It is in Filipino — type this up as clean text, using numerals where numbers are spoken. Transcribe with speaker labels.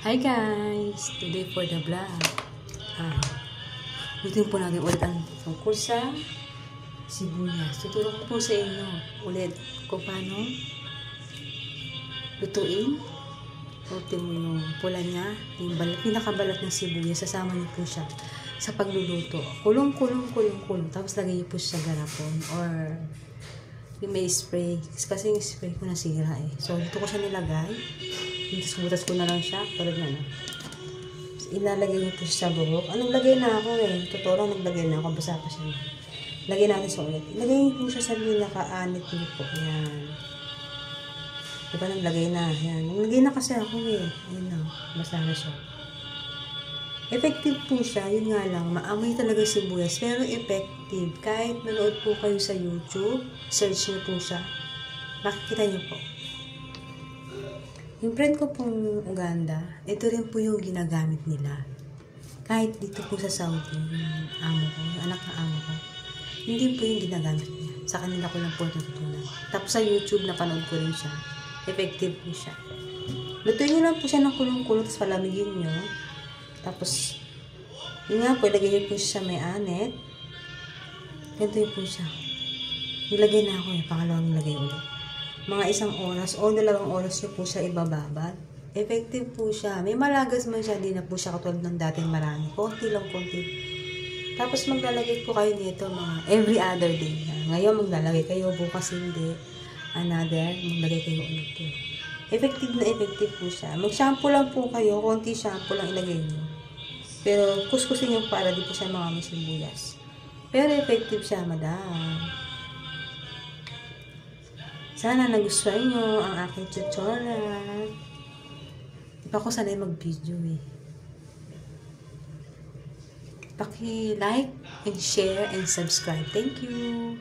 Speaker 1: Hi guys! Today for the vlog. Lutuin po natin ulit ang tungkol sa sibuyas. Tuturo ko po sa inyo ulit kung paano lutuin. Lutuin mo yung pula niya, yung pinakabalat ng sibuyas. Sasama niyo po siya sa pagluluto. Kulong. Tapos lagay niyo po siya sa garapon or yung may spray. Kasi yung spray ko nasira eh. So, dito ko siya nilagay. Butas ko na lang siya. Tulad na. Ilalagay niyo po siya sa buhok. Naglagay na ako eh. Totoo lang, naglagay na ako. Basa pa siya. Lagay natin sa ulit. Ilagay niyo po siya sa pinaka-anit niyo po. Yan. Diba naglagay na? Yan. Naglagay na kasi ako eh. Ayun na. Basa na siya. Effective po siya. Yun nga lang. Maamoy talaga sibuyas. Pero effective. Kahit manood po kayo sa YouTube, search niyo po siya. Makikita niyo po. Yung friend ko pong Uganda, ito rin po yung ginagamit nila. Kahit dito po sa Saudi, yung amo ko, yung anak na amo ko, hindi po yung ginagamit niya. Sa kanila ko lang po natutunan. Tapos sa YouTube, napanood ko rin siya. Effective po siya. Lutuin nyo lang po siya ng kulong-kulong, tapos palamigin nyo. Tapos, yun nga po, ilagay nyo po siya sa may anet. Ganito yun po siya. Nilagay na ako eh, pangalawang nilagay ulit. Mga 1 oras o 2 oras nyo po siya ibababad. Effective po siya. May malagas man siya, hindi na po siya katulad ng dating marami. Konti lang. Tapos maglalagay po kayo nito mga every other day. Ngayon maglalagay kayo, bukas hindi. Another, maglagay kayo ulit. Effective na effective po siya. Mag-shampoo lang po kayo, konti shampoo lang ilagay nyo. Pero kuskusin nyo para di po siya mga sibuyas. Pero effective siya, madam. Sana nagustuhan nyo ang aking tutorial. Iba ko sanay mag-video eh. Paki-like and share and subscribe. Thank you.